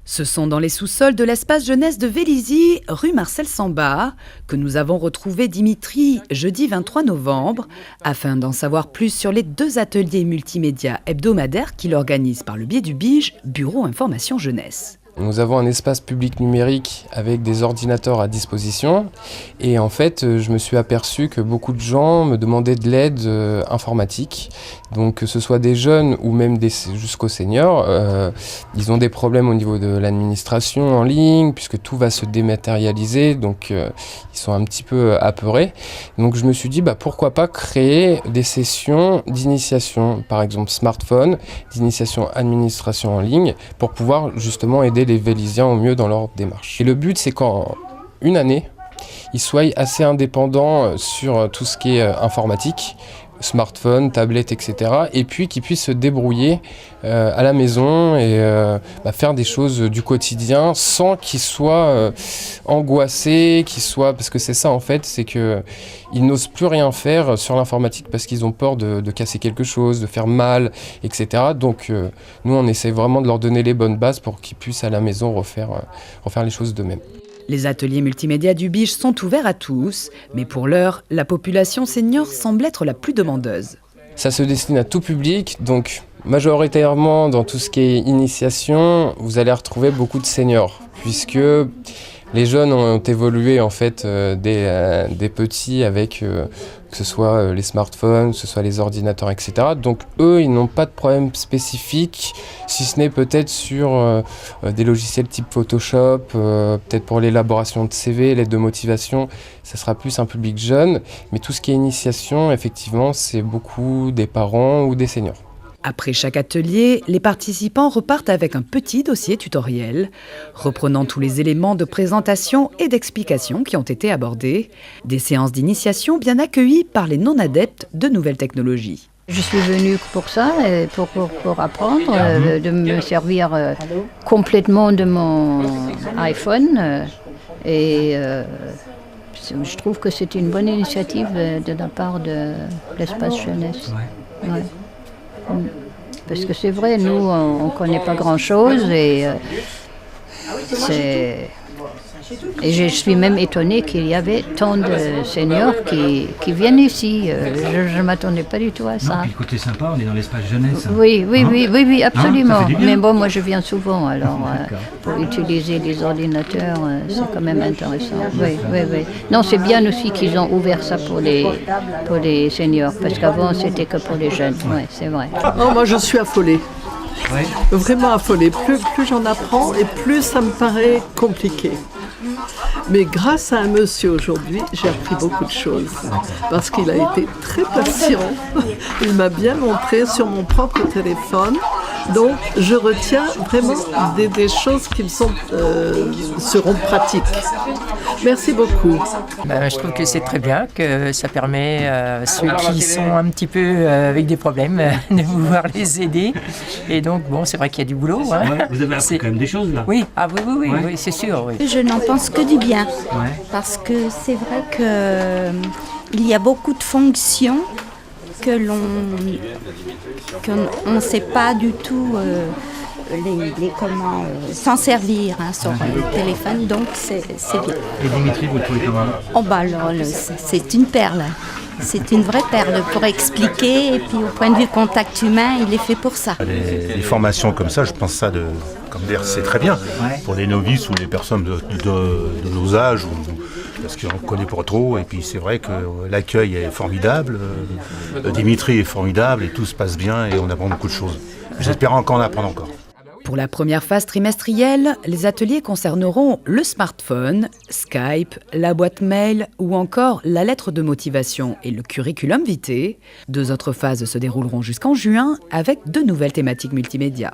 Ce sont dans les sous-sols de l'espace jeunesse de Vélizy, rue Marcel Samba, que nous avons retrouvé Dimitri jeudi 23 novembre, afin d'en savoir plus sur les 2 ateliers multimédia hebdomadaires qu'il organise par le biais du BIJ, Bureau Information Jeunesse. Nous avons un espace public numérique avec des ordinateurs à disposition et en fait je me suis aperçu que beaucoup de gens me demandaient de l'aide informatique. Donc que ce soit des jeunes ou même jusqu'aux seniors, ils ont des problèmes au niveau de l'administration en ligne puisque tout va se dématérialiser, donc ils sont un petit peu apeurés. Donc je me suis dit pourquoi pas créer des sessions d'initiation, par exemple smartphone, d'initiation administration en ligne, pour pouvoir justement aider les Vélizyens au mieux dans leur démarche. Et le but, c'est qu'en une année, ils soient assez indépendants sur tout ce qui est informatique, smartphone, tablette, etc. Et puis qu'ils puissent se débrouiller à la maison et faire des choses du quotidien sans qu'ils soient angoissés, parce que c'est ça en fait, c'est qu'ils n'osent plus rien faire sur l'informatique parce qu'ils ont peur de casser quelque chose, de faire mal, etc. Donc nous on essaie vraiment de leur donner les bonnes bases pour qu'ils puissent à la maison refaire les choses d'eux-mêmes. Les ateliers multimédia du BIJ sont ouverts à tous, mais pour l'heure, la population senior semble être la plus demandeuse. Ça se destine à tout public, donc majoritairement dans tout ce qui est initiation, vous allez retrouver beaucoup de seniors, puisque les jeunes ont évolué en fait des petits avec que ce soit les smartphones, que ce soit les ordinateurs, etc. Donc eux, ils n'ont pas de problème spécifique, si ce n'est peut-être sur des logiciels type Photoshop, peut-être pour l'élaboration de CV, l'aide de motivation, ça sera plus un public jeune. Mais tout ce qui est initiation, effectivement, c'est beaucoup des parents ou des seniors. Après chaque atelier, les participants repartent avec un petit dossier tutoriel, reprenant tous les éléments de présentation et d'explication qui ont été abordés. Des séances d'initiation bien accueillies par les non-adeptes de nouvelles technologies. Je suis venue pour ça, pour apprendre, de me servir complètement de mon iPhone. Je trouve que c'est une bonne initiative de la part de l'espace jeunesse. Ouais. Parce que c'est vrai, nous, on ne connaît pas grand-chose et je suis même étonnée qu'il y avait tant de seniors qui viennent ici. Je ne m'attendais pas du tout à ça. Non, puis le côté sympa, on est dans l'espace jeunesse. Oui, absolument. Hein, mais bon, moi je viens souvent, alors pour utiliser les ordinateurs, c'est quand même intéressant. Oui. Non, c'est bien aussi qu'ils ont ouvert ça pour les seniors, parce qu'avant c'était que pour les jeunes. Oui, c'est vrai. Oh, moi je suis affolée. Oui. Vraiment affolée. Plus j'en apprends et plus ça me paraît compliqué. Mais grâce à un monsieur aujourd'hui, j'ai appris beaucoup de choses. Parce qu'il a été très patient. Il m'a bien montré sur mon propre téléphone. Donc je retiens vraiment des choses qui me seront pratiques. Merci beaucoup. Je trouve que c'est très bien, que ça permet à ceux qui sont un petit peu avec des problèmes de pouvoir les aider. Et donc, c'est vrai qu'il y a du boulot. Hein. Ouais, vous avez appris quand même des choses là. Oui, oui, c'est sûr. Oui. Je n'en pense que du bien, parce que c'est vrai qu'il y a beaucoup de fonctions que l'on ne sait pas du tout comment s'en servir sur le téléphone, donc c'est bien. Et Dimitri, vous le trouvez comment ? Alors, c'est une perle. C'est une vraie perle pour expliquer, et puis au point de vue contact humain, il est fait pour ça. Les formations comme ça, je pense ça c'est très bien pour les novices ou les personnes de nos âges, parce qu'on ne connaît pas trop, et puis c'est vrai que l'accueil est formidable, Dimitri est formidable, et tout se passe bien, et on apprend beaucoup de choses. J'espère encore en apprendre encore. Pour la première phase trimestrielle, les ateliers concerneront le smartphone, Skype, la boîte mail ou encore la lettre de motivation et le curriculum vitae. 2 autres phases se dérouleront jusqu'en juin avec 2 nouvelles thématiques multimédia.